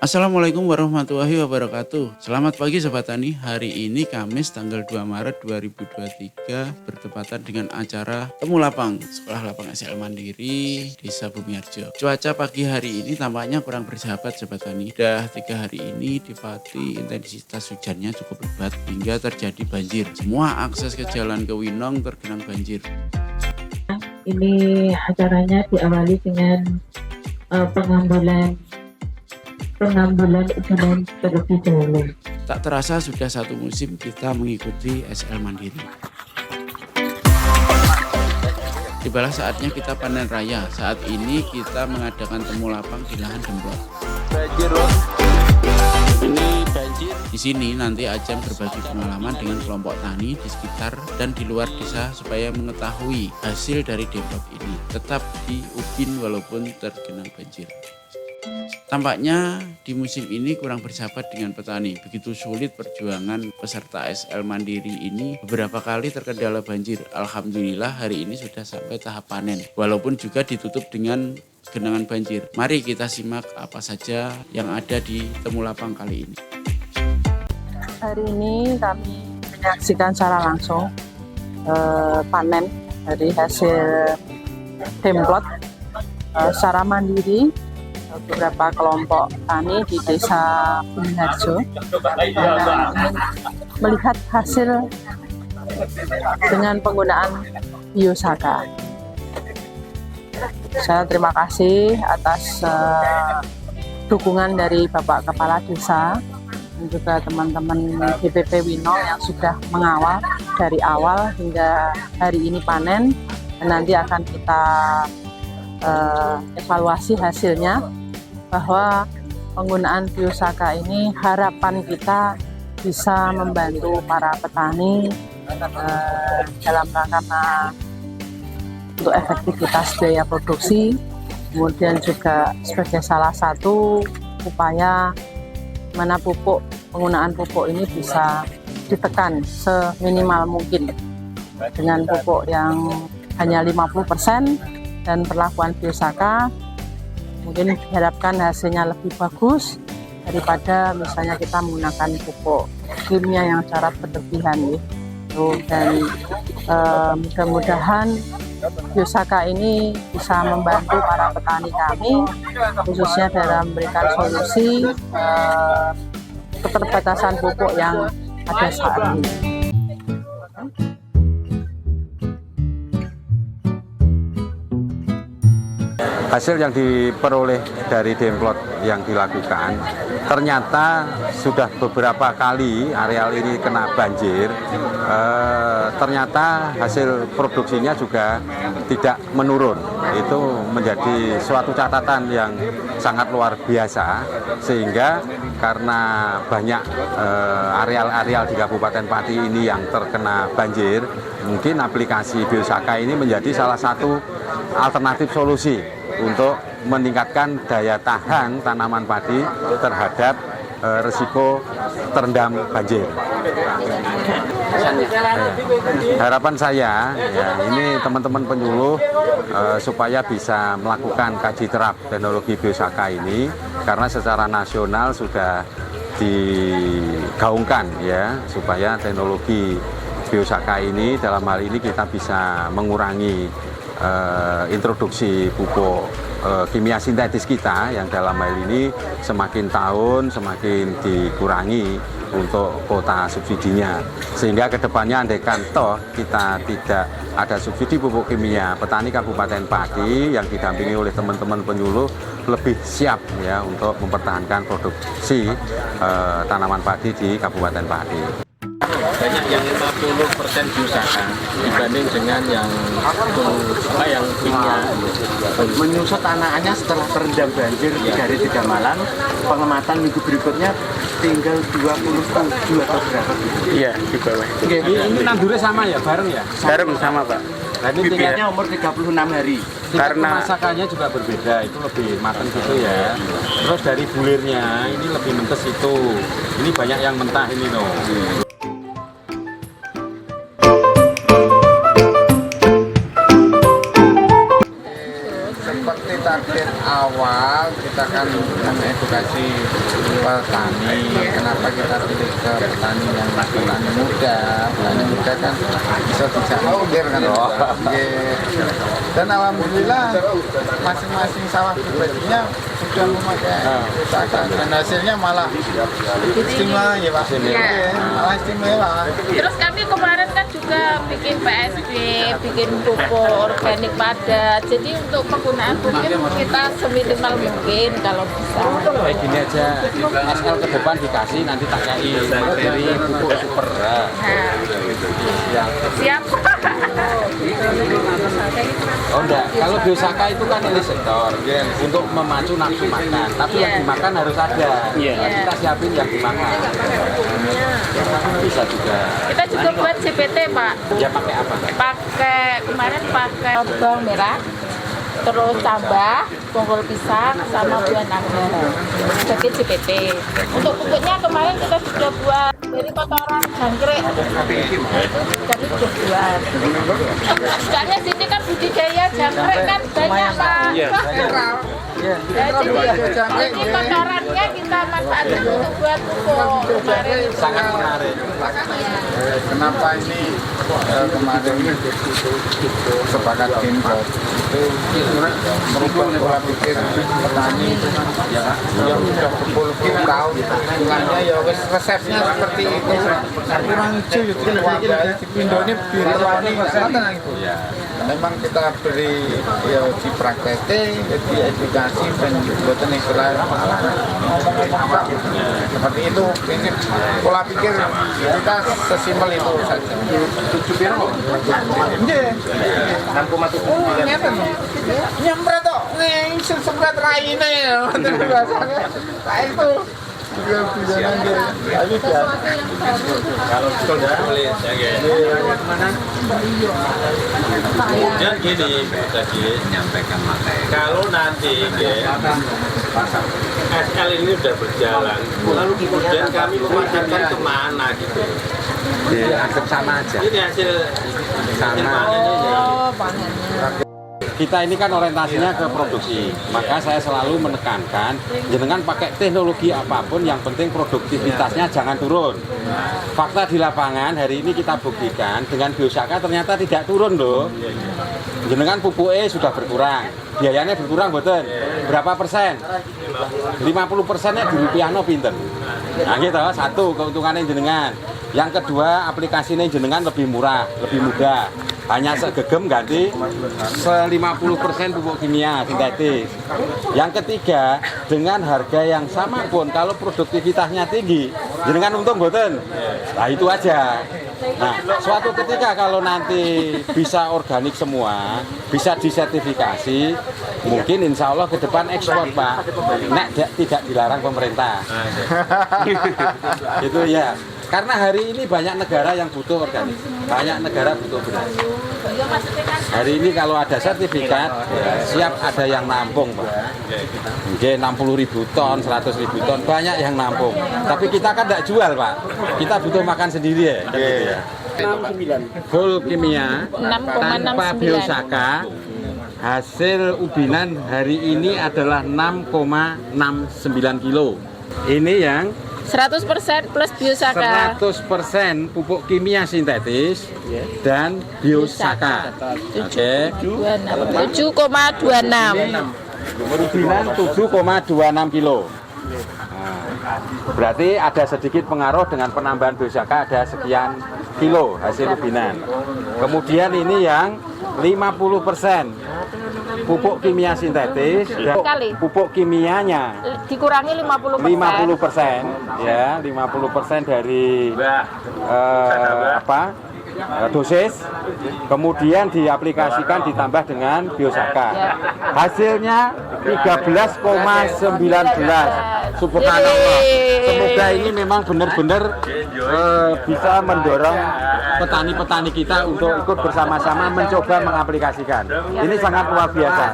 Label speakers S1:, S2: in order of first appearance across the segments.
S1: Assalamualaikum warahmatullahi wabarakatuh. Selamat pagi Sobat Tani. Hari ini Kamis tanggal 2 Maret 2023 bertepatan dengan acara Temu Lapang Sekolah Lapang SL Mandiri Desa Bumiharjo. Cuaca pagi hari ini tampaknya kurang bersahabat Sobat Tani. Sudah 3 hari ini di Pati intensitas hujannya cukup lebat hingga terjadi banjir. Semua akses ke jalan ke Winong tergenang banjir.
S2: Ini acaranya diawali dengan pengambilan ujian terlebih dahulu.
S1: Tak terasa sudah satu musim kita mengikuti SL Mandiri. Tibalah saatnya kita panen raya. Saat ini kita mengadakan temu lapang di lahan Demplot.
S3: Banjir loh. Ini banjir.
S1: Di sini nanti Ajam berbagi pengalaman dengan kelompok tani di sekitar dan di luar desa supaya mengetahui hasil dari Demplot ini. Tetap di Ubin walaupun tergenang banjir. Tampaknya di musim ini kurang bersahabat dengan petani. Begitu sulit perjuangan peserta SL Mandiri ini, beberapa kali terkendala banjir. Alhamdulillah hari ini sudah sampai tahap panen, walaupun juga ditutup dengan genangan banjir. Mari kita simak apa saja yang ada di Temu Lapang kali ini.
S4: Hari ini kami menyaksikan secara langsung panen dari hasil Demplot secara mandiri beberapa kelompok tani di Desa Bumiharjo ingin melihat hasil dengan penggunaan biosaka. Saya terima kasih atas dukungan dari Bapak Kepala Desa dan juga teman-teman DPP Winong yang sudah mengawal dari awal hingga hari ini panen, dan nanti akan kita evaluasi hasilnya, bahwa penggunaan biosaka ini harapan kita bisa membantu para petani dalam rangka untuk efektivitas biaya produksi, kemudian juga sebagai salah satu upaya mana penggunaan pupuk ini bisa ditekan seminimal mungkin dengan pupuk yang hanya 50% dan perlakuan biosaka. Mungkin diharapkan hasilnya lebih bagus daripada misalnya kita menggunakan pupuk kimia yang secara berlebihan gitu. Dan mudah-mudahan biosaka ini bisa membantu para petani kami, khususnya dalam memberikan solusi keterbatasan pupuk yang ada saat ini.
S3: Hasil yang diperoleh dari Demplot yang dilakukan, ternyata sudah beberapa kali areal ini kena banjir. Ternyata hasil produksinya juga tidak menurun. Itu menjadi suatu catatan yang sangat luar biasa, sehingga karena banyak areal-areal di Kabupaten Pati ini yang terkena banjir, mungkin aplikasi biosaka ini menjadi salah satu alternatif solusi untuk meningkatkan daya tahan tanaman padi terhadap risiko terendam banjir. Harapan saya ya, ini teman-teman penyuluh supaya bisa melakukan kaji terap teknologi biosaka ini, karena secara nasional sudah digaungkan ya, supaya teknologi biosaka ini dalam hal ini kita bisa mengurangi introduksi pupuk kimia sintetis kita yang dalam hal ini semakin tahun semakin dikurangi untuk kuota subsidinya, sehingga kedepannya andaikan toh kita tidak ada subsidi pupuk kimia, petani Kabupaten Pati yang didampingi oleh teman-teman penyuluh lebih siap ya untuk mempertahankan produksi tanaman padi di Kabupaten Pati.
S5: Banyak yang 50% biosaka dibanding dengan yang kimia.
S6: Menyusut anaknya setelah terendam banjir 3 hari 3 malam, pengamatan minggu berikutnya tinggal 27 atau berapa?
S5: Iya, di bawah.
S6: Ini nandurnya sama ya, bareng ya?
S5: Bareng sama Pak.
S6: Berarti tingkatnya umur 36 hari.
S5: Karena
S6: pemasakannya juga berbeda, itu lebih matang gitu ya. Terus dari bulirnya ini lebih mentes itu. Ini banyak yang mentah ini loh.
S3: Seperti target
S5: awal kita kan mengedukasi petani. Kenapa kita pilih ke petani yang petani muda? Petani muda kan bisa mikir kan. Dan alhamdulillah masing-masing sawah pribadinya sudah memakai pusaka dan hasilnya malah istimewa ya Pak. Malah istimewa.
S7: Terus kami kemarin kan juga bikin PSB, bikin pupuk organik padat. Jadi untuk penggunaan pupuk kita seminimal mungkin kalau bisa.
S3: Kayak gini aja, SL ke depan dikasih, nanti tak kayak materi pupuk super.
S7: Siap.
S3: Oh enggak, kalau biosaka itu kan ini sektor untuk memacu nafsu makan, tapi yang dimakan harus ada. Nah, kita siapin yang dimakan. Bisa juga.
S7: Kita juga buat CPT Pak.
S3: Ya pakai apa?
S7: Kemarin pakai bawang merah, terus tambah bonggol pisang sama buah naga sebagai CPT. Untuk pupuknya kemarin kita sudah buat dari kotoran jangkrik, jadi sudah buat. Soalnya sini kan budidaya jangkrik kan banyak Pak. Jadi kotorannya kita manfaatkan untuk buat pupuk kemarin.
S3: Sangat menarik.
S5: Kenapa ini kemarin sepakat tim itu merubah pola pikir petani yang sudah berpuluh-puluh tahun hubungannya ya resepnya seperti itu kurang hijau itu wabah Indo ini biru warni itu memang kita beri ya dipraktekkan jadi edukasi dan buatan istilah ngomong-ngomong seperti itu ini pola pikir kita sesimpel itu saja 7 biru iya 6,7 nyempret kok ngengsil sempret raine ya biasanya kayak itu kalau sudah boleh kemudian gini tadi menyampaikan materi kalau nanti SL ini sudah berjalan lalu kemudian kami memasarkan kemana gitu
S3: Ya, anggap sama aja.
S5: ini hasil
S3: Sama.
S5: panennya
S3: Kita ini kan orientasinya ke produksi, maka saya selalu menekankan jenengan pakai teknologi apapun, yang penting produktivitasnya jangan turun. Fakta di lapangan hari ini kita buktikan dengan biosaka ternyata tidak turun loh. Jenengan pupuknya sudah berkurang, biayanya berkurang betul. Berapa persen? 50%-nya di rupiahno pinten. Nah gitu, satu keuntungannya jenengan. Yang kedua, aplikasinya jenengan lebih murah, lebih mudah. Hanya segegem ganti 50% pupuk kimia sintetis. Yang ketiga, dengan harga yang sama pun kalau produktivitasnya tinggi, jenengan untung mboten. Nah itu aja. Nah, suatu ketika kalau nanti bisa organik semua, bisa disertifikasi, mungkin insya Allah ke depan ekspor Pak. Nek tidak dilarang pemerintah. Itu ya. Karena hari ini banyak negara yang butuh organik, banyak negara butuh beras. Hari ini kalau ada sertifikat, siap ada yang nampung Pak. Mungkin 60.000 ton, 100.000 ton, banyak yang nampung. Tapi kita kan tidak jual Pak, kita butuh makan sendiri ya. Gitu ya. Full kimia, tanpa biosaka, hasil ubinan hari ini adalah 6,69 kilo. Ini yang
S7: 100% plus biosaka.
S3: 100% pupuk kimia sintetis dan biosaka. Oke.
S7: 7,26.
S3: Ubinan 7,26 kilo. Nah, berarti ada sedikit pengaruh dengan penambahan biosaka, ada sekian kilo hasil ubinan. Kemudian ini yang 50% pupuk kimia sintetis dan pupuk kimianya
S7: Dikurangi 50%.
S3: 50% ya, 50% dari dosis, kemudian diaplikasikan ditambah dengan biosaka. Hasilnya 13,19. Subhanallah. Semoga ini memang benar-benar bisa mendorong petani-petani kita untuk ikut bersama-sama mencoba mengaplikasikan. Ini sangat luar biasa.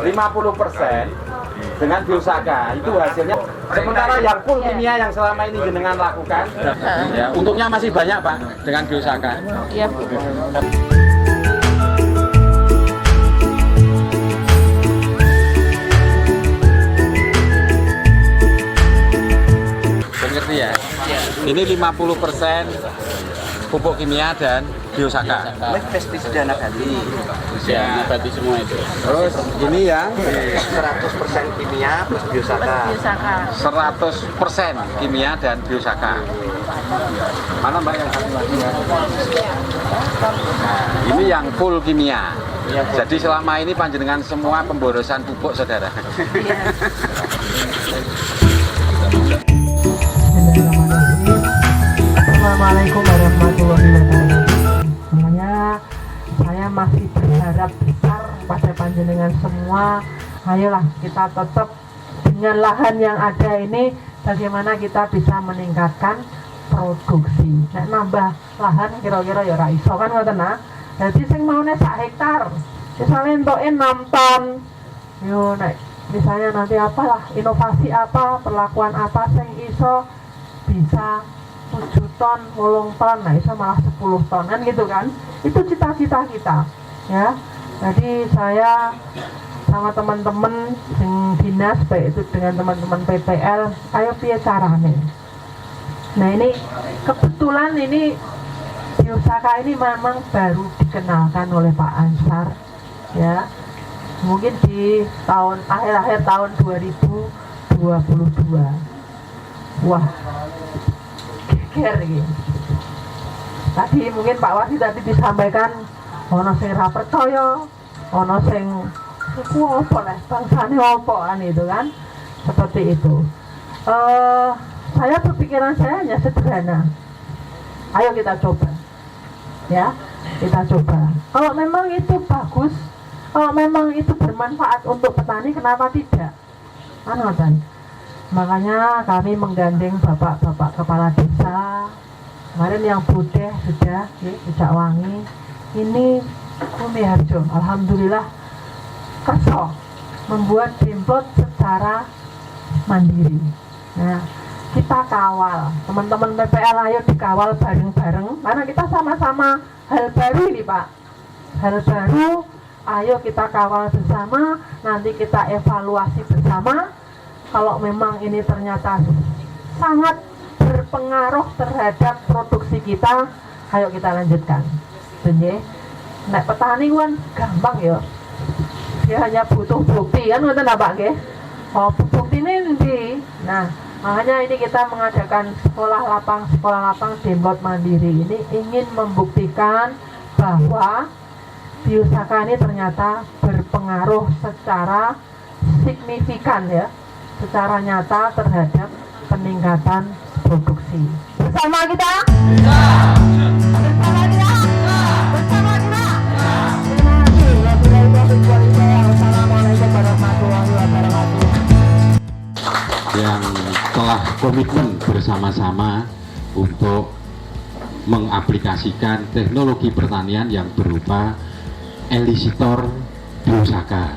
S3: 50% dengan biosaka itu hasilnya. Sementara yang full kimia yang selama ini jenengan lakukan, ya, untuknya masih banyak Pak dengan biosaka.
S7: Iya.
S3: Ini 50% pupuk kimia dan biosaka.
S6: Pestisida nabati.
S1: Ya, berarti semua itu.
S3: Terus ini yang
S6: 100% kimia plus biosaka.
S7: Biosaka.
S3: 100% kimia dan biosaka. Mana Mbak yang satu lagi ya? Nah, ini yang full kimia. Jadi selama ini panjenengan semua pemborosan pupuk, saudara.
S2: Assalamualaikum warahmatullahi wabarakatuh. Saya masih berharap besar pada panjenengan semua. Ayolah kita tetap dengan lahan yang ada ini, bagaimana kita bisa meningkatkan produksi. Nek nambah lahan kira-kira ya ora iso kan ngoten nah. Jadi sing maune sak hektar, misalnya entuke 6 ton. Yo nek misalnya nanti apalah inovasi apa, perlakuan apa sing iso bisa 7 ton, 8 ton, nah iso malah 10 ton kan gitu kan. Itu cita-cita kita ya. Jadi saya sama teman-teman sing dinas, baik itu dengan teman-teman PPL, ayo piye carane. Nah ini kebetulan ini biosaka ini memang baru dikenalkan oleh Pak Ansar ya, mungkin di akhir tahun 2022. Wah geger gitu. Tadi mungkin Pak Wasi tadi disampaikan ono sing ra percaya, ono sing ku opo lah, bangsane opo kan itu kan, seperti itu. Saya berpikiran saya hanya sederhana. Ayo kita coba. Ya, kita coba. Kalau memang itu bagus, kalau memang itu bermanfaat untuk petani, kenapa tidak? Kan. Makanya kami menggandeng bapak-bapak kepala desa. Kemarin yang Budeh sudah, Bujak Wangi. Ini Umi Harjo, alhamdulillah kerso membuat demplot secara mandiri. Nah, kita kawal, teman-teman PPL ayo dikawal bareng-bareng, karena kita sama-sama hal baru ini Pak, hal baru, ayo kita kawal bersama, nanti kita evaluasi bersama. Kalau memang ini ternyata sangat berpengaruh terhadap produksi kita, ayo kita lanjutkan. Jadi, nek petani kan gampang ya, dia hanya butuh bukti kan, ngerti Pak nggih? Oh, bukti ini nanti. Nah, makanya ini kita mengadakan sekolah lapang demplot mandiri ini ingin membuktikan bahwa biosaka ini ternyata berpengaruh secara signifikan ya, secara nyata terhadap peningkatan produksi. Bersama kita? Bersama kita? Bersama kita? Assalamualaikum warahmatullahi wabarakatuh.
S3: Yang telah komitmen bersama-sama untuk mengaplikasikan teknologi pertanian yang berupa elisitor biosaka.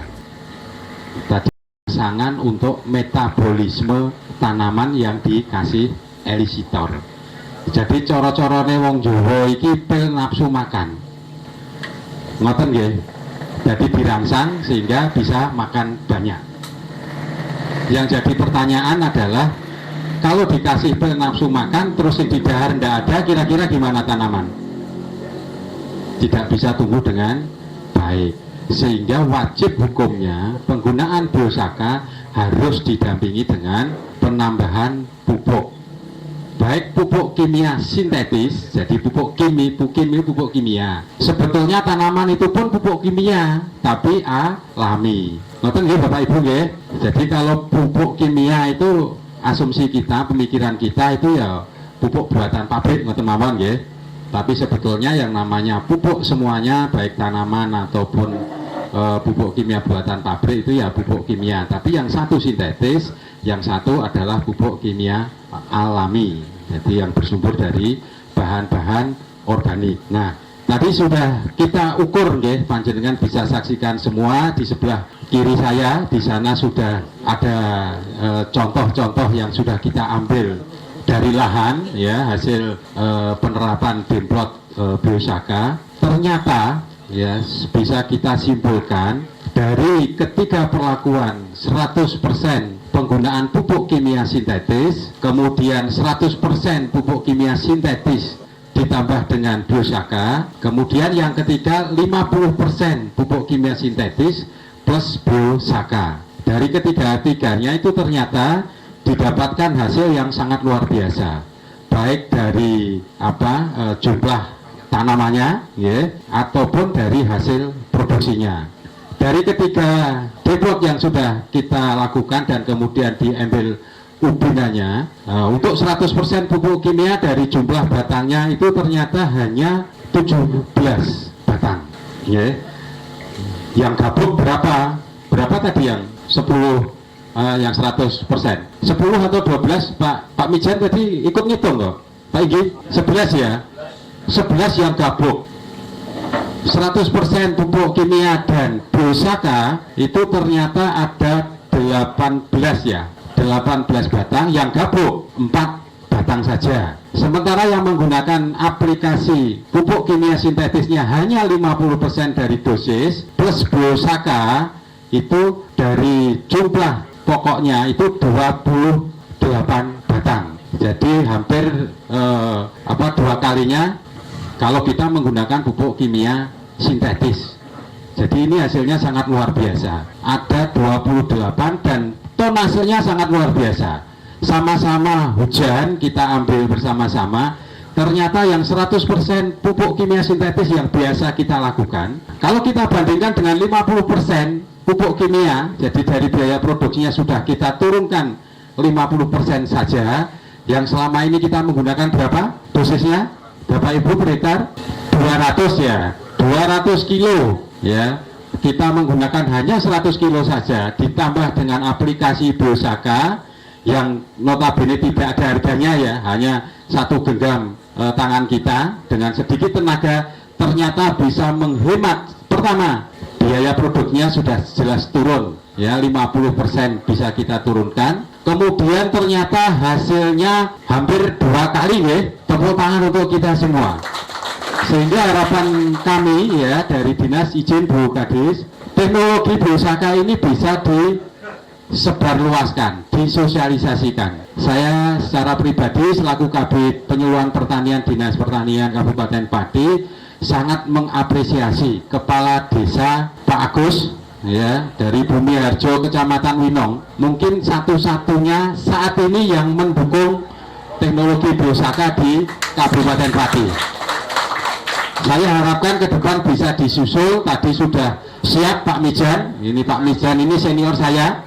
S3: Tadi pasangan untuk metabolisme tanaman yang dikasih elisitor. Jadi coro-corone wong Jawa iki pil nafsu makan. Ngoten nggih. Jadi dirangsang sehingga bisa makan banyak. Yang jadi pertanyaan adalah kalau dikasih pil nafsu makan terus yang di dahar tidak ada, kira-kira gimana tanaman? Tidak bisa tumbuh dengan baik. Sehingga wajib hukumnya penggunaan biosaka harus didampingi dengan penambahan pupuk. Baik pupuk kimia sintetis, jadi pupuk kimia. Sebetulnya tanaman itu pun pupuk kimia, tapi alami. Ngoten nggih Bapak Ibu nggih. Jadi kalau pupuk kimia itu asumsi kita, pemikiran kita itu ya pupuk buatan pabrik ngoten mawon nggih. Tapi sebetulnya yang namanya pupuk semuanya baik tanaman ataupun pupuk kimia buatan pabrik itu ya pupuk kimia. Tapi yang satu sintetis, yang satu adalah pupuk kimia alami. Jadi yang bersumber dari bahan-bahan organik. Nah, tadi sudah kita ukur nggih, panjenengan bisa saksikan semua di sebelah kiri saya. Di sana sudah ada contoh-contoh yang sudah kita ambil dari lahan ya, hasil penerapan demplot biosaka. Ternyata ya bisa kita simpulkan
S8: dari ketiga perlakuan 100% penggunaan pupuk kimia sintetis, kemudian 100% pupuk kimia sintetis ditambah dengan biosaka, kemudian yang ketiga 50% pupuk kimia sintetis plus biosaka. Dari ketiga-tiganya itu ternyata didapatkan hasil yang sangat luar biasa, baik dari jumlah tanamannya, ya, ataupun dari hasil produksinya. Dari ketiga deblok yang sudah kita lakukan dan kemudian diambil ubinannya, untuk 100% pupuk kimia dari jumlah batangnya itu ternyata hanya 17 batang, ya. Yang gabuk berapa tadi yang 10 yang 100%? 10 atau 12 Pak Mijan tadi ikut ngitung kok Pak Igi? 11 ya, 11 yang gabuk. 100% pupuk kimia dan biosaka itu ternyata ada 18 ya, 18 batang yang gabuk, 4 batang saja. Sementara yang menggunakan aplikasi pupuk kimia sintetisnya hanya 50% dari dosis plus biosaka itu dari jumlah pokoknya itu 28 batang. Jadi hampir 2 kalinya kalau kita menggunakan pupuk kimia sintetis. Jadi ini hasilnya sangat luar biasa. Ada 28 dan tonasenya sangat luar biasa. Sama-sama hujan kita ambil bersama-sama. Ternyata yang 100% pupuk kimia sintetis yang biasa kita lakukan, kalau kita bandingkan dengan 50% pupuk kimia, jadi dari biaya produksinya sudah kita turunkan 50% saja. Yang selama ini kita menggunakan berapa dosisnya Bapak Ibu per hektar? 200 ya, 200 kilo ya. Kita menggunakan hanya 100 kilo saja, ditambah dengan aplikasi biosaka yang notabene tidak ada harganya ya, hanya 1 genggam tangan kita dengan sedikit tenaga, ternyata bisa menghemat. Pertama, biaya produknya sudah jelas turun ya, 50% bisa kita turunkan. Kemudian ternyata hasilnya hampir 2 kali ya. Tepuk tangan untuk kita semua. Sehingga harapan kami ya dari Dinas Izin Bu Kadis, teknologi biosaka ini bisa disebarluaskan, disosialisasikan. Saya secara pribadi selaku Kabid Penyuluhan Pertanian Dinas Pertanian Kabupaten Pati sangat mengapresiasi Kepala Desa Pak Agus ya dari Bumi Harjo Kecamatan Winong, mungkin satu-satunya saat ini yang mendukung teknologi biosaka di Kabupaten Pati. Saya harapkan ke depan bisa disusul. Tadi sudah siap Pak Mijan. Ini Pak Mijan ini senior saya.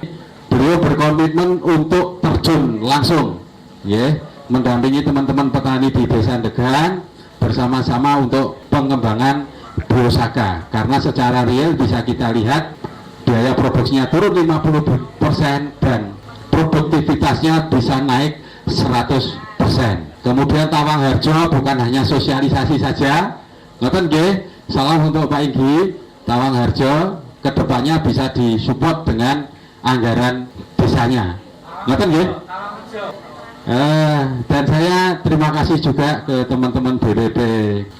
S8: Beliau berkomitmen untuk terjun langsung ya, mendampingi teman-teman petani di Desa Degan bersama-sama untuk pengembangan biosaka. Karena secara real bisa kita lihat biaya produksinya turun 50% dan produktivitasnya bisa naik 100%. Kemudian Tawang Harjo bukan hanya sosialisasi saja, ngoten nggih, salam untuk Pak Inggi. Tawang Harjo kedepannya bisa disupport dengan anggaran desanya, ngoten nggih. Dan saya terima kasih juga ke teman-teman BPP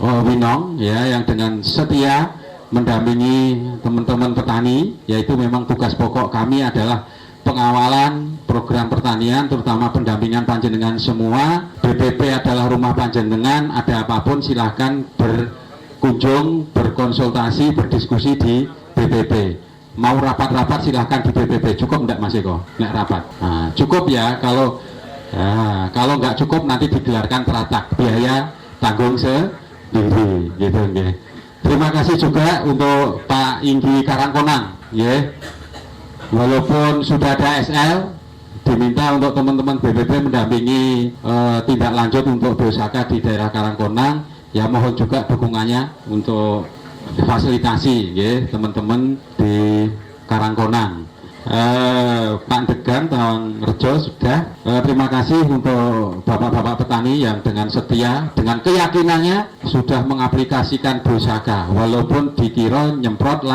S8: Winong ya, yang dengan setia mendampingi teman-teman petani, yaitu memang tugas pokok kami adalah pengawalan program pertanian, terutama pendampingan panjenengan semua. BPP adalah rumah panjenengan, ada apapun silahkan berkunjung, berkonsultasi, berdiskusi di BPP. Mau rapat-rapat silahkan di BPP. Cukup enggak Mas Eko? Enggak rapat? Nah, cukup ya. Kalau nggak cukup nanti digelarkan teratak, biaya tanggung sendiri gitu nggih. Terima kasih juga untuk Pak Inggi Karangkonang ya. Walaupun sudah ada SL, diminta untuk teman-teman BPP mendampingi tindak lanjut untuk biosaka di daerah Karangkonang ya, mohon juga dukungannya untuk fasilitasi ya teman-teman di Karangkonang. Pak Degan, Tawang Rejo sudah. Terima kasih untuk bapak-bapak petani yang dengan setia, dengan keyakinannya sudah mengaplikasikan biosaka, walaupun dikira nyemprot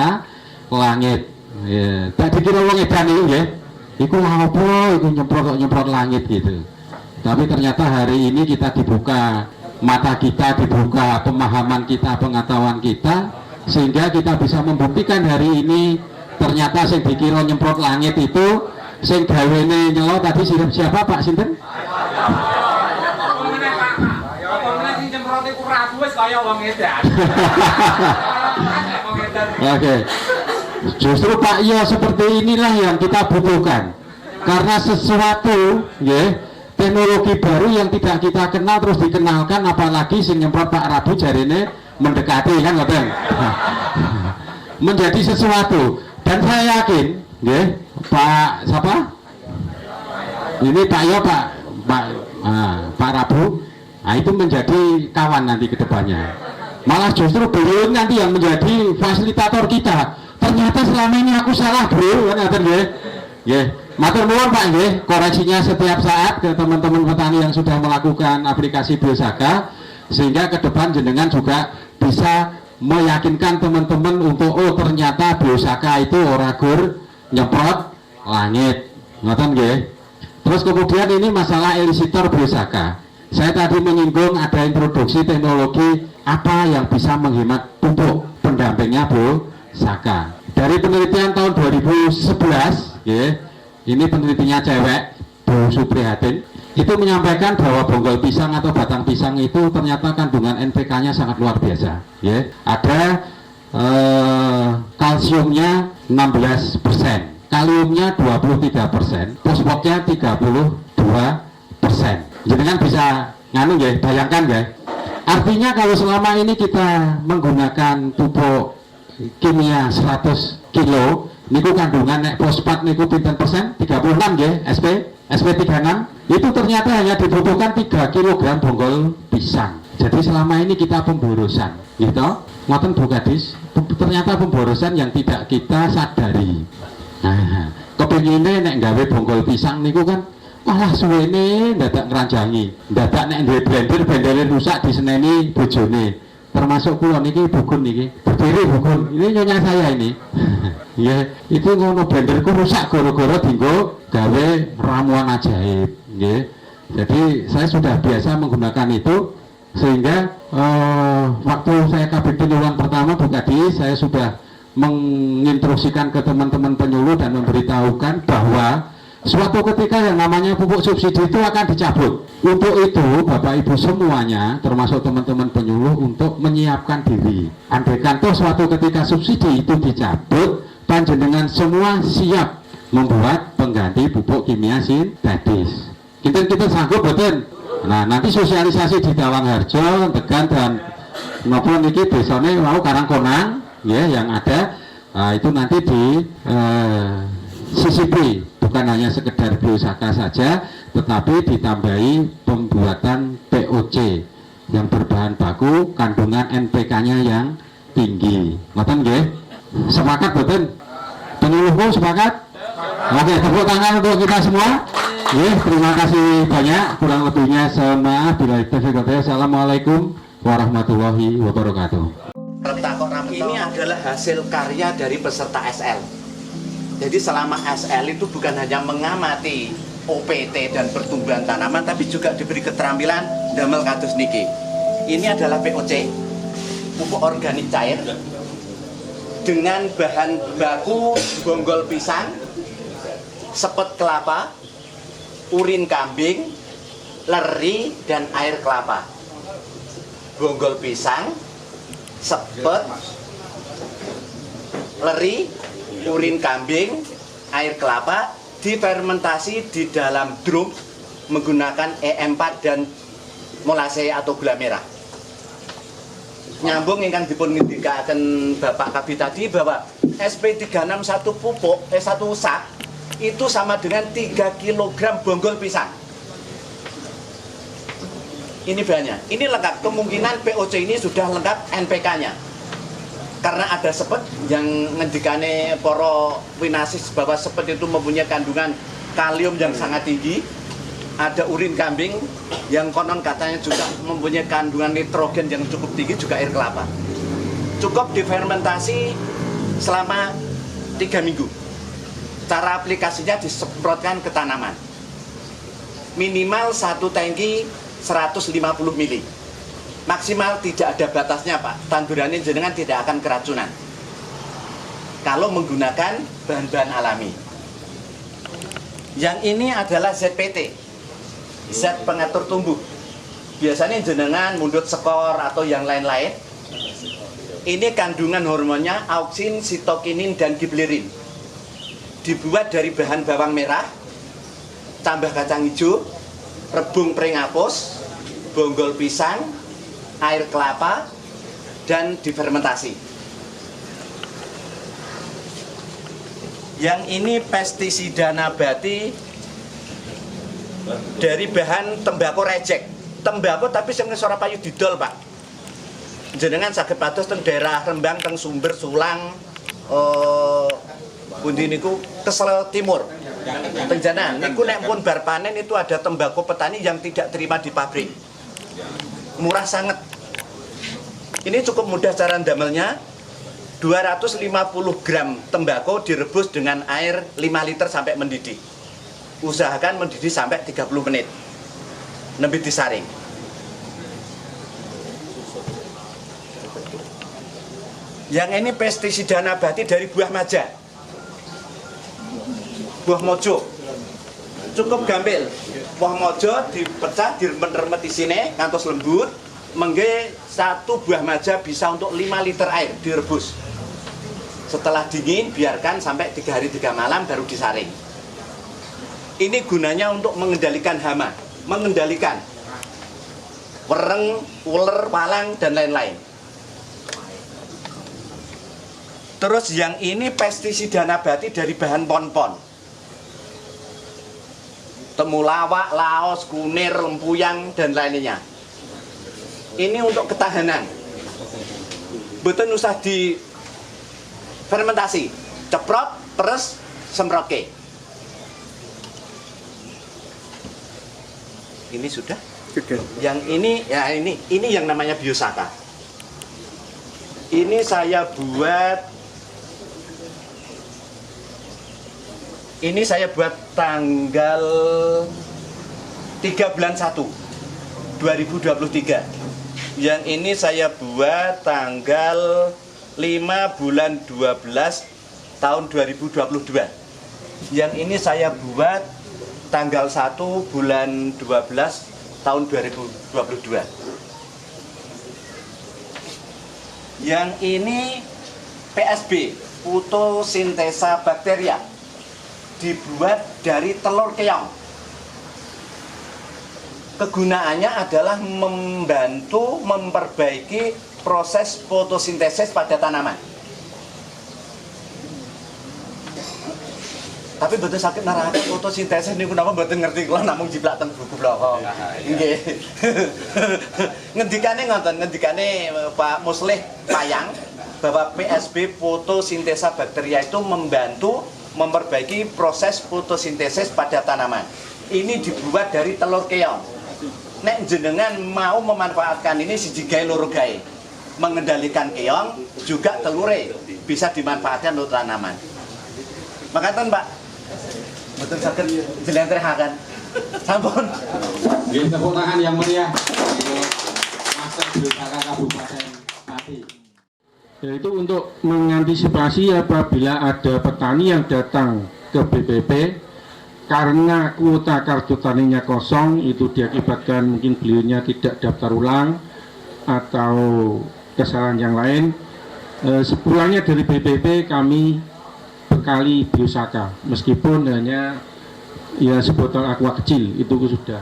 S8: langit. Ya, tak dikira wong edan itu ya. Iku apa? Iku nyemprot langit gitu. Tapi ternyata hari ini kita dibuka mata kita, dibuka pemahaman kita, pengetahuan kita, sehingga kita bisa membuktikan hari ini Ternyata sing dikira nyemprot langit itu sing gawene nyelo tadi siapa Pak sinten? Oke. Justru Pak Yo seperti inilah yang kita butuhkan. Karena sesuatu, ya, teknologi baru yang tidak kita kenal terus dikenalkan, apalagi sing nyemprot Pak Rabu jarine mendekati kan, ngoten. Menjadi sesuatu. Dan saya yakin, ya, Pak siapa? Ini Pak Yo, Pak Rabu. Nah, itu menjadi kawan nanti ke depannya. Malah justru beliau nanti yang menjadi fasilitator kita. Ternyata selama ini aku salah, bro, kan ngaten nggih. Nggih. Matur nuwun Pak nggih, koreksinya setiap saat ke teman-teman petani yang sudah melakukan aplikasi Biosaka, sehingga ke depan jenengan juga bisa meyakinkan teman-teman untuk oh ternyata Biosaka itu ora gur nyemprot langit. Ngoten nggih. Terus kemudian ini masalah elisitor Biosaka. Saya tadi menyinggung ada introduksi teknologi apa yang bisa menghemat pupuk, pendampingnya Biosaka. Dari penelitian tahun 2011, ya, ini penelitinya cewek, Bu Suprihatin, itu menyampaikan bahwa bonggol pisang atau batang pisang itu ternyata kandungan NPK-nya sangat luar biasa. Ya. Ada kalsiumnya 16%, kaliumnya 23%, fosfornya 32%. Jenengan bisa nganu ya, bayangkan ya. Artinya kalau selama ini kita menggunakan pupuk kimia 100 kilo, niku kandungan nek fosfat niku pinten persen? 36 ya, SP36. Itu ternyata hanya dibutuhkan 3 kg bonggol pisang. Jadi selama ini kita pemborosan, gitu. Ngoten Bu Kadis, ternyata pemborosan yang tidak kita sadari. Nah, kepengine nek gawe bonggol pisang niku kan malah suwene dadak ngranjangi, dadak nek duwe blender rusak diseneni bojone. Termasuk kula niki Bugun niki. Berdiri Bugun. Ini nyonya saya ini. Ya, itu ngono blenderku rusak gara-gara dinggo gawe ramuan ajaib, nggih. Jadi saya sudah biasa menggunakan itu sehingga waktu saya kabin penyuluhan pertama Bu Kadis, saya sudah menginstruksikan ke teman-teman penyuluh dan memberitahukan bahwa suatu ketika yang namanya pupuk subsidi itu akan dicabut. Untuk itu Bapak Ibu semuanya termasuk teman-teman penyuluh untuk menyiapkan diri. Andaikan toh suatu ketika subsidi itu dicabut, panjenengan semua siap membuat pengganti pupuk kimia sintetis. Kita sanggup betul. Nah nanti sosialisasi di Tawangharjo, Tegan dan nopo niki desane mau Karangkonang ya yang ada. Nah, itu nanti di CCP. Bukan hanya sekedar Biosaka saja, tetapi ditambahi pembuatan POC yang berbahan baku kandungan NPK-nya yang tinggi. Ngoten nggih? Sepakat betul? Penyuluhku sepakat? Oke, tepuk tangan untuk kita semua. Terima kasih banyak. Kurang lebihnya saya maaf bila Assalamualaikum warahmatullahi wabarakatuh.
S6: Ini adalah hasil karya dari peserta SL. Jadi selama SL itu bukan hanya mengamati OPT dan pertumbuhan tanaman, tapi juga diberi keterampilan damel kados niki. Ini adalah POC, pupuk organik cair, dengan bahan baku bonggol pisang, sepet kelapa, urin kambing, leri, dan air kelapa. Bonggol pisang, sepet, leri, urin kambing, air kelapa difermentasi di dalam drum menggunakan E4 dan molase atau gula merah. Nyambung ingkang dipun ngendikaken Bapak Kabid tadi bahwa SP361 pupuk satu sak itu sama dengan 3 kg bonggol pisang. Ini bahannya. Ini lengkap. Kemungkinan POC ini sudah lengkap NPK-nya. Karena ada sepet yang ngendikane para winasis bahwa sepet itu mempunyai kandungan kalium yang sangat tinggi. Ada urin kambing yang konon katanya juga mempunyai kandungan nitrogen yang cukup tinggi, juga air kelapa. Cukup difermentasi selama 3 minggu. Cara aplikasinya disemprotkan ke tanaman. Minimal 1 tangki 150 ml. Maksimal tidak ada batasnya Pak, tandurannya jenengan tidak akan keracunan. kalau menggunakan bahan-bahan alami. Yang ini adalah ZPT, zat pengatur tumbuh. Biasanya jenengan mundut sekor atau yang lain-lain. Ini kandungan hormonnya auksin, sitokinin, dan giblerin. Dibuat dari bahan bawang merah, tambah kacang hijau, rebung pring apus, bonggol pisang, air kelapa, dan difermentasi. Yang ini pestisida nabati dari bahan tembakau rejek. Tembakau tapi sing ora payu didol, Pak. Jenengan saged pados teng daerah Rembang, teng Sumber, Sulang, pundi niku Kesel Timur. Tenjanan niku nek pun bar panen itu ada tembakau petani yang tidak terima di pabrik. Murah sangat. Ini cukup mudah cara ndamelnya. 250 gram tembakau direbus dengan air 5 liter sampai mendidih. Usahakan mendidih sampai 30 menit. Nembe disaring. Yang ini pestisida nabati dari buah maja. Buah mojo. Cukup gampil. Buah mojo dipecah, diremet-remet di sini ngantos lembut. Mengge satu buah maja bisa untuk 5 liter air direbus. Setelah dingin, biarkan sampai 3 hari 3 malam baru disaring. Ini gunanya untuk mengendalikan hama, mengendalikan wereng, uler, walang, dan lain-lain. Terus yang ini pestisida nabati dari bahan pon-pon. Temulawak, laos, kunir, lempuyang, dan lainnya. Ini untuk ketahanan. Betul usah di fermentasi, ceprot, peres, semroke. Ini sudah. Yang ini, ya ini yang namanya biosaka. Ini saya buat tanggal 3 bulan 1 2023. Yang ini saya buat tanggal 5 bulan 12 tahun 2022. Yang ini saya buat tanggal 1 bulan 12 tahun 2022. Yang ini PSB, fotosintesa bakteria, dibuat dari telur keong. Kegunaannya adalah membantu memperbaiki proses fotosintesis pada tanaman. Tapi betul sakit narake fotosintesis niku napa mboten ngerti kula namung jiplak teng buku bloko. Nggih. Ngendikane Pak Muslih Payang bahwa PSB fotosintesa bakteria itu membantu memperbaiki proses fotosintesis pada tanaman. Ini dibuat dari telur keong. Nek jenengan mau memanfaatkan ini siji gawe loro gawe. Mengendalikan keong juga telure bisa dimanfaatkan untuk tanaman. Makaten Pak, betul sakit jelentrehaken. Sampun.
S8: Nggih, tepuk tangan yang meriah untuk Master Biosaka Kabupaten Pati. Yaitu untuk mengantisipasi apabila ada petani yang datang ke BPP karena kuota kartu taninya kosong, itu diakibatkan mungkin beliaunya tidak daftar ulang atau kesalahan yang lain. Sepulangnya dari BPP kami bekali biosaka, meskipun hanya ya sebotol aqua kecil, itu sudah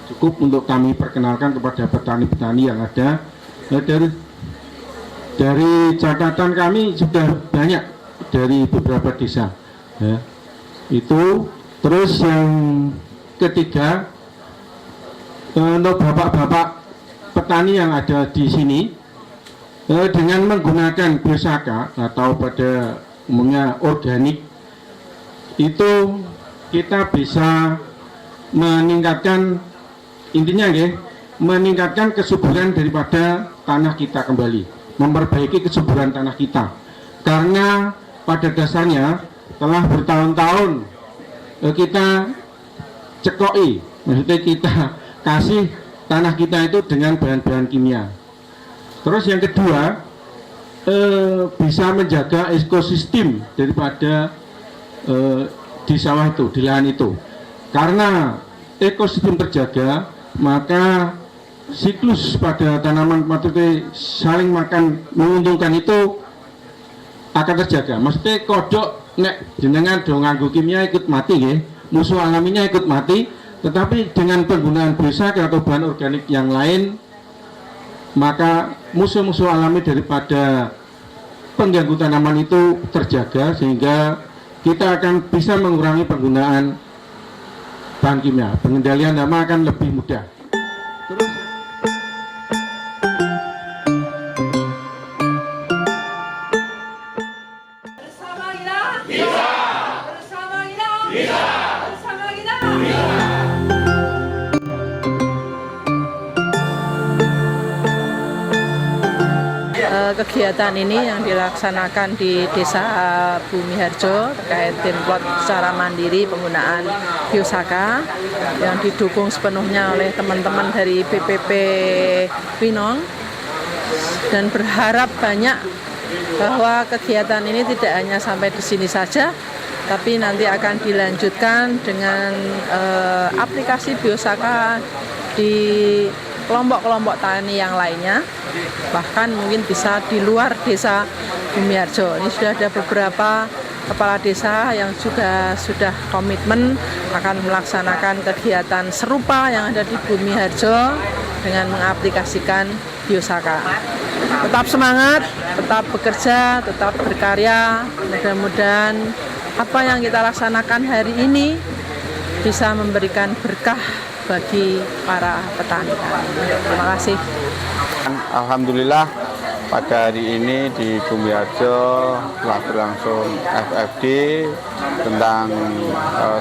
S8: cukup untuk kami perkenalkan kepada petani-petani yang ada. Dari catatan kami sudah banyak dari beberapa desa ya. Itu terus yang ketiga, untuk bapak-bapak petani yang ada di sini, dengan menggunakan biosaka atau pada umumnya organik, itu kita bisa meningkatkan, intinya ya, meningkatkan kesuburan daripada tanah kita kembali, memperbaiki kesuburan tanah kita. Karena pada dasarnya telah bertahun-tahun kita cekoi, maksudnya kita kasih tanah kita itu dengan bahan-bahan kimia. Terus yang kedua, bisa menjaga ekosistem daripada di sawah itu, di lahan itu. Karena ekosistem terjaga, maka siklus pada tanaman matute saling makan menguntungkan itu akan terjaga. Maksudnya kodok nek jenengan do nganggo kimia ikut mati nggih, musuh alaminya ikut mati, tetapi dengan penggunaan biosaka atau bahan organik yang lain, maka musuh-musuh alami daripada pengganggu tanaman itu terjaga, sehingga kita akan bisa mengurangi penggunaan bahan kimia. Pengendalian hama akan lebih mudah. Terus
S2: Bersama kita bisa. Bersama kita bisa. Bersama kita bisa.
S4: Kegiatan ini yang dilaksanakan di Desa Bumi Harjo terkait demplot secara mandiri penggunaan biosaka yang didukung sepenuhnya oleh teman-teman dari BPP Winong, dan berharap banyak bahwa kegiatan ini tidak hanya sampai di sini saja, tapi nanti akan dilanjutkan dengan aplikasi biosaka di kelompok-kelompok tani yang lainnya, bahkan mungkin bisa di luar Desa Bumi Harjo. Ini sudah ada beberapa kepala desa yang juga sudah komitmen akan melaksanakan kegiatan serupa yang ada di Bumi Harjo dengan mengaplikasikan biosaka. Tetap semangat, tetap bekerja, tetap berkarya. Mudah-mudahan apa yang kita laksanakan hari ini bisa memberikan berkah bagi para petani. Terima kasih.
S5: Alhamdulillah pada hari ini di Bumi Harjo telah berlangsung FFD tentang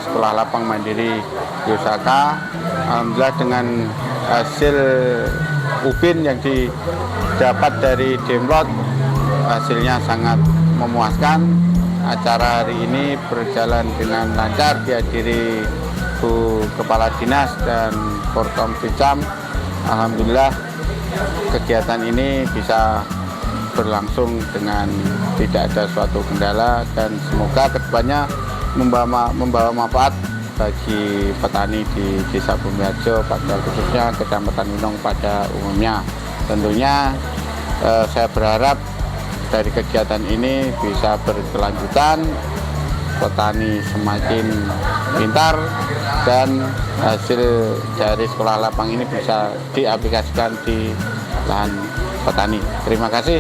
S5: sekolah lapang mandiri biosaka. Alhamdulillah dengan hasil ubin yang didapat dari demplot, hasilnya sangat memuaskan. Acara hari ini berjalan dengan lancar, dihadiri Bu Kepala Dinas dan Forkom Bicam. Alhamdulillah kegiatan ini bisa berlangsung dengan tidak ada suatu kendala, dan semoga kedepannya membawa manfaat bagi petani di Desa Bumi Harjo, pada khususnya Kecamatan Winong pada umumnya. Tentunya saya berharap dari kegiatan ini bisa berkelanjutan, petani semakin pintar, dan hasil dari sekolah lapang ini bisa diaplikasikan di lahan petani. Terima kasih.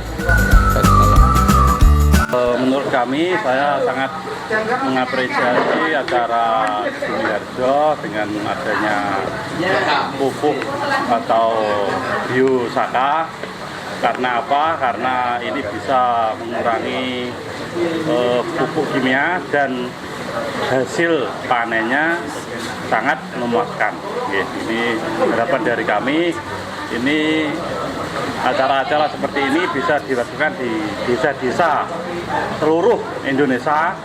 S9: Menurut kami, saya sangat mengapresiasi acara Bumi Harjo dengan adanya pupuk atau biosaka. Karena apa? Karena ini bisa mengurangi pupuk kimia dan hasil panennya sangat memuaskan. Ini harapan dari kami, ini acara-acara seperti ini bisa dilakukan di desa-desa seluruh Indonesia,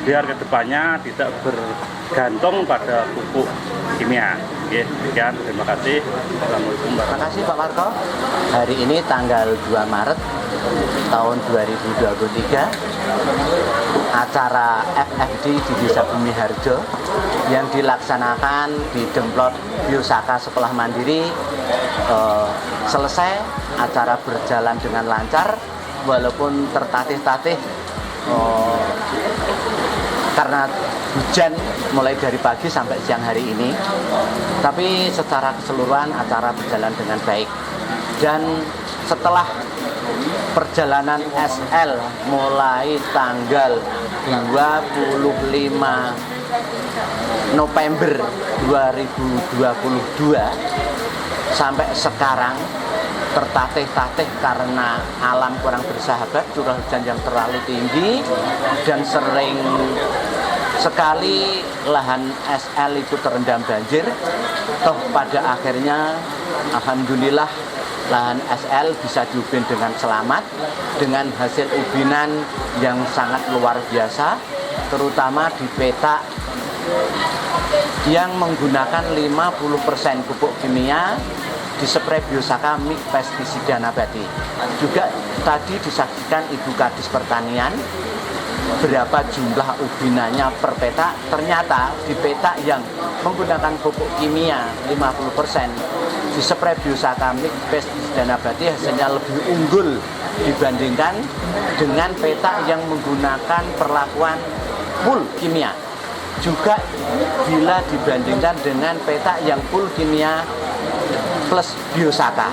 S9: biar kedepannya tidak bergantung pada pupuk kimia. Sekian, terima kasih. Assalamualaikum.
S6: Terima kasih Pak Marco. Hari ini tanggal 2 Maret tahun 2023, acara FFD di Desa Bumi Harjo yang dilaksanakan di Demplot Biosaka Sekolah Mandiri selesai. Acara berjalan dengan lancar walaupun tertatih-tatih karena hujan mulai dari pagi sampai siang hari ini, tapi secara keseluruhan acara berjalan dengan baik. Dan setelah perjalanan SL mulai tanggal 25 November 2022 sampai sekarang tertatih-tatih karena alam kurang bersahabat, curah hujan yang terlalu tinggi, dan sering sekali lahan SL itu terendam banjir. Toh pada akhirnya alhamdulillah lahan SL bisa diubin dengan selamat, dengan hasil ubinan yang sangat luar biasa, terutama di petak yang menggunakan 50% pupuk kimia dispray Biosaka mix pestisida nabati. Juga tadi disaksikan Ibu Kadis Pertanian berapa jumlah ubinannya per petak. Ternyata di petak yang menggunakan pupuk kimia 50% dispray Biosaka mix pestisida nabati hasilnya lebih unggul dibandingkan dengan petak yang menggunakan perlakuan full kimia. Juga bila dibandingkan dengan petak yang full kimia plus Biosaka.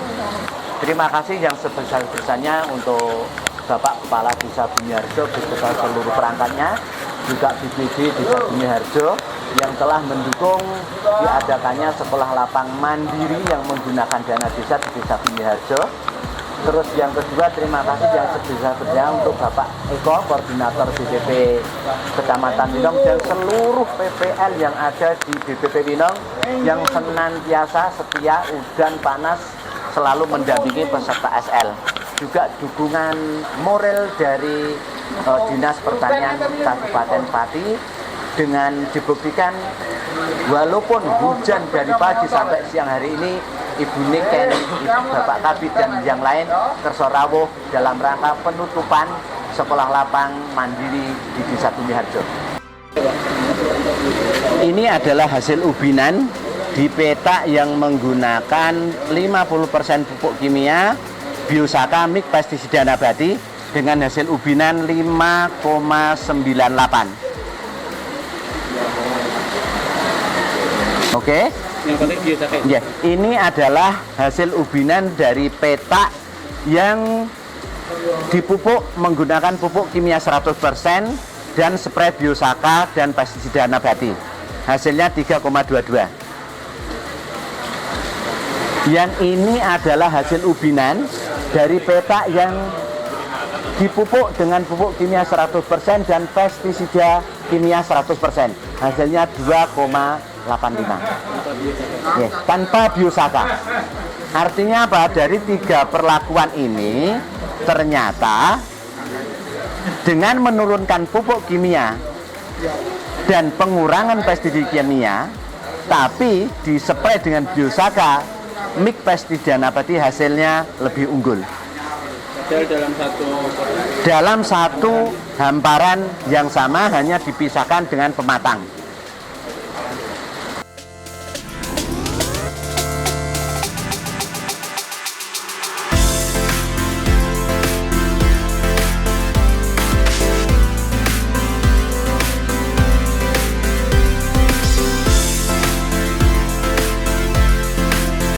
S6: Terima kasih yang sebesar-besarnya untuk Bapak Kepala Desa Bumiharjo beserta seluruh perangkatnya, juga BPD Desa Bumiharjo yang telah mendukung diadakannya sekolah lapang mandiri yang menggunakan dana desa di Desa Bumiharjo. Terus yang kedua, terima kasih yang sebesar-besarnya untuk Bapak Eko, Koordinator BPP Kecamatan Winong, dan seluruh PPL yang ada di BPP Winong yang senantiasa setia udan panas selalu mendampingi peserta SL. Juga dukungan moral dari Dinas Pertanian Kabupaten Pati dengan dibuktikan walaupun hujan dari pagi sampai siang hari ini, Ibu Niken, Bapak Kabid dan yang lain kersorawuh dalam rangka penutupan sekolah lapang mandiri di Desa Bumiharjo. Ini adalah hasil ubinan di petak yang menggunakan 50% pupuk kimia Biosaka mix pestisida nabati dengan hasil ubinan 5,98. Oke. Ya, ini adalah hasil ubinan dari petak yang dipupuk menggunakan pupuk kimia 100% dan spray Biosaka dan pestisida nabati. Hasilnya 3,22. Yang ini adalah hasil ubinan dari petak yang dipupuk dengan pupuk kimia 100% dan pestisida kimia 100%. Hasilnya 2,85. Yes, tanpa Biosaka. Artinya apa? Dari 3 perlakuan ini ternyata dengan menurunkan pupuk kimia dan pengurangan pestisida kimia, tapi dispray dengan Biosaka mix pestisida nabati, hasilnya lebih unggul. Dalam satu hamparan yang sama, hanya dipisahkan dengan pematang.